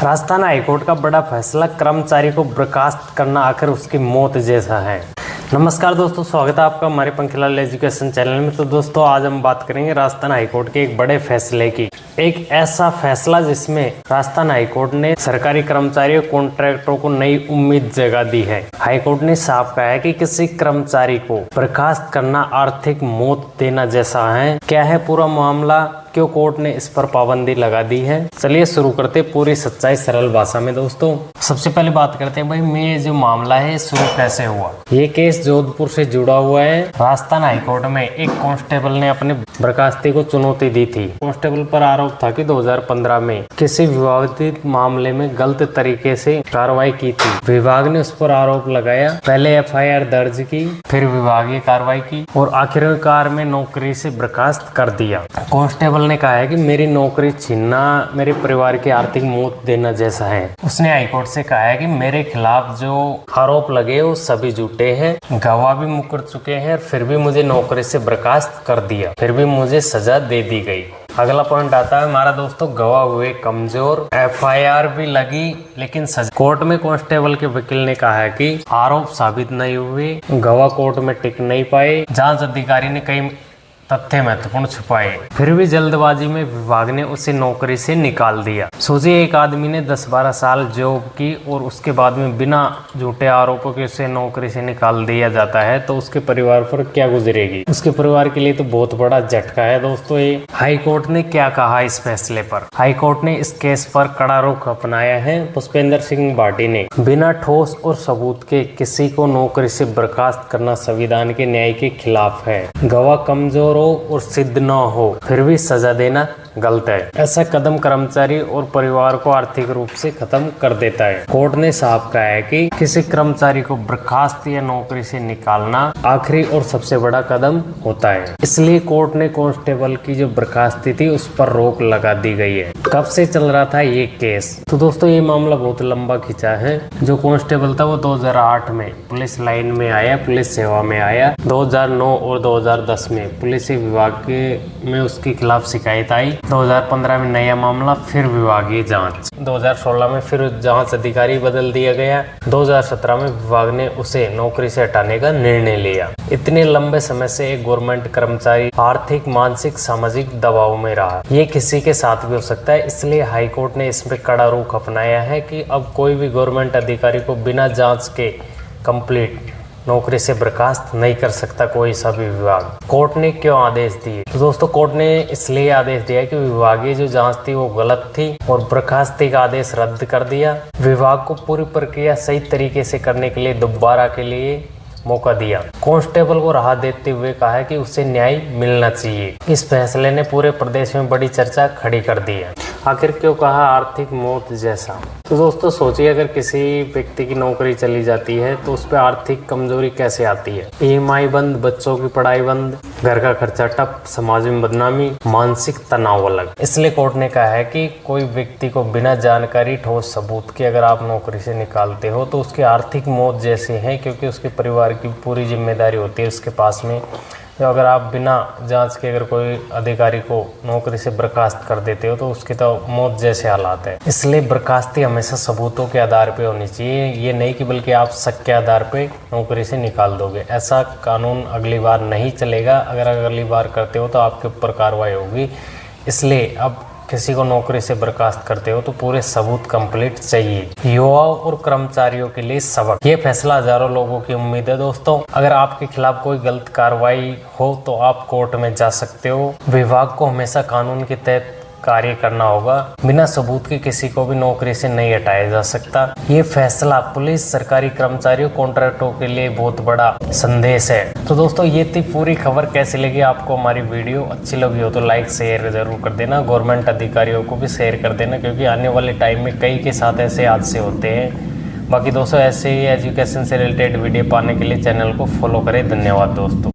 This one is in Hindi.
राजस्थान हाईकोर्ट का बड़ा फैसला, कर्मचारी को बर्खास्त करना आखिर उसकी मौत जैसा है। नमस्कार दोस्तों, स्वागत है आपका हमारे पंखीलाल एजुकेशन चैनल में। तो दोस्तों आज हम बात करेंगे राजस्थान हाईकोर्ट के एक बड़े फैसले की। एक ऐसा फैसला जिसमें राजस्थान हाईकोर्ट ने सरकारी कर्मचारियों कॉन्ट्रैक्टरों को नई उम्मीद जगा दी है। हाईकोर्ट ने साफ कहा है कि किसी कर्मचारी को बर्खास्त करना आर्थिक मौत देना जैसा है। क्या है पूरा मामला, क्यों कोर्ट ने इस पर पाबंदी लगा दी है, चलिए शुरू करते पूरी सच्चाई सरल भाषा में। दोस्तों सबसे पहले बात करते हैं भाई ये जो मामला है शुरू कैसे हुआ। ये केस जोधपुर से जुड़ा हुआ है। राजस्थान हाईकोर्ट में एक कांस्टेबल ने अपने बर्खास्ती को चुनौती दी थी। कांस्टेबल पर आरोप था कि 2015 में किसी विवादित मामले में गलत तरीके से कार्रवाई की थी। विभाग ने उस पर आरोप लगाया, पहले एफआईआर दर्ज की, फिर विभागीय कार्रवाई की और आखिरकार में नौकरी से बर्खास्त कर दिया। कांस्टेबल ने कहा है कि मेरी नौकरी छीनना मेरे परिवार की आर्थिक मौत देना जैसा है। उसने हाईकोर्ट से कहा है कि मेरे खिलाफ जो आरोप लगे वो सभी झूठे हैं, गवाह भी मुकर चुके हैं, फिर भी मुझे नौकरी से बर्खास्त कर दिया, फिर भी मुझे सजा दे दी गई। अगला पॉइंट आता है हमारा दोस्तों, गवाह हुए कमजोर, एफआईआर भी लगी लेकिन सजा। कोर्ट में कांस्टेबल के वकील ने कहा है कि आरोप साबित नहीं हुए, गवाह कोर्ट में टिक नहीं पाए, जांच अधिकारी ने कई तथ्य महत्वपूर्ण छुपाए, फिर भी जल्दबाजी में विभाग ने उसे नौकरी से निकाल दिया। सोचिए एक आदमी ने 10-12 साल जॉब की और उसके बाद में बिना झूठे आरोपों के उसे नौकरी से निकाल दिया जाता है तो उसके परिवार पर क्या गुजरेगी। उसके परिवार के लिए तो बहुत बड़ा झटका है दोस्तों ये। हाई कोर्ट ने क्या कहा इस फैसले पर। हाई कोर्ट ने इस केस पर कड़ा रुख अपनाया है। पुष्पेंद्र सिंह भाटी ने बिना ठोस और सबूत के किसी को नौकरी से बर्खास्त करना संविधान के न्याय के खिलाफ है। गवाह कमजोर और सिद्ध न हो फिर भी सजा देना गलत है। ऐसा कदम कर्मचारी और परिवार को आर्थिक रूप से खत्म कर देता है। कोर्ट ने साफ कहा है कि किसी कर्मचारी को बर्खास्त या नौकरी से निकालना आखिरी और सबसे बड़ा कदम होता है। इसलिए कोर्ट ने कांस्टेबल की जो बर्खास्ती थी उस पर रोक लगा दी गई है। कब से चल रहा था ये केस, तो दोस्तों ये मामला बहुत लंबा खिंचा है। जो कांस्टेबल था वो 2008 में पुलिस लाइन में आया, पुलिस सेवा में आया। 2009 और 2010 में पुलिस विभाग में उसके खिलाफ शिकायत आई। 2015 में नया मामला, फिर विभागीय जांच। 2016 में फिर जांच अधिकारी बदल दिया गया। 2017 में विभाग ने उसे नौकरी से हटाने का निर्णय लिया। इतने लंबे समय से एक गवर्नमेंट कर्मचारी आर्थिक, मानसिक, सामाजिक दबाव में रहा। ये किसी के साथ भी हो सकता है। इसलिए हाईकोर्ट ने इसमें कड़ा रुख अपनाया है कि अब कोई भी गवर्नमेंट अधिकारी को बिना जांच के कंप्लीट नौकरी से बर्खास्त नहीं कर सकता कोई सा भी विभाग। कोर्ट ने क्यों आदेश दिए, तो दोस्तों कोर्ट ने इसलिए आदेश दिया कि विभागीय जो जांच थी वो गलत थी और बर्खास्ती का आदेश रद्द कर दिया। विभाग को पूरी प्रक्रिया सही तरीके से करने के लिए दोबारा के लिए मौका दिया। कांस्टेबल को राहत देते हुए कहा है कि उसे न्याय मिलना चाहिए। इस फैसले ने पूरे प्रदेश में बड़ी चर्चा खड़ी कर दी है। आखिर क्यों कहा आर्थिक मौत जैसा, तो दोस्तों सोचिए अगर किसी व्यक्ति की नौकरी चली जाती है तो उस पर आर्थिक कमजोरी कैसे आती है। ईएमआई बंद, बच्चों की पढ़ाई बंद, घर का खर्चा ठप, समाज में बदनामी, मानसिक तनाव अलग। इसलिए कोर्ट ने कहा है कि कोई व्यक्ति को बिना जानकारी, ठोस सबूत के अगर आप नौकरी से निकालते हो तो उसकी आर्थिक मौत जैसी है, क्योंकि उसके परिवार की पूरी जिम्मेदारी होती है उसके पास में। तो अगर आप बिना जांच के अगर कोई अधिकारी को नौकरी से बर्खास्त कर देते हो तो उसकी तो मौत जैसे हालात है। इसलिए बर्खास्ती हमेशा सबूतों के आधार पे होनी चाहिए, ये नहीं कि बल्कि आप शक के आधार पे नौकरी से निकाल दोगे। ऐसा कानून अगली बार नहीं चलेगा। अगर अगली बार करते हो तो आपके ऊपर कार्रवाई होगी। इसलिए अब किसी को नौकरी से बर्खास्त करते हो तो पूरे सबूत कंप्लीट चाहिए। युवाओं और कर्मचारियों के लिए सबक, ये फैसला हजारों लोगों की उम्मीद है। दोस्तों अगर आपके खिलाफ कोई गलत कार्रवाई हो तो आप कोर्ट में जा सकते हो। विभाग को हमेशा कानून के तहत कार्य करना होगा। बिना सबूत के किसी को भी नौकरी से नहीं हटाया जा सकता। ये फैसला पुलिस, सरकारी कर्मचारियों, कॉन्ट्रैक्टरों के लिए बहुत बड़ा संदेश है। तो दोस्तों ये थी पूरी खबर। कैसी लगी आपको हमारी वीडियो, अच्छी लगी हो तो लाइक शेयर जरूर कर देना। गवर्नमेंट अधिकारियों को भी शेयर कर देना, क्योंकि आने वाले टाइम में कई के साथ ऐसे हादसे होते हैं। बाकी दोस्तों ऐसे ही एजुकेशन से रिलेटेड वीडियो पाने के लिए चैनल को फॉलो करें। धन्यवाद दोस्तों।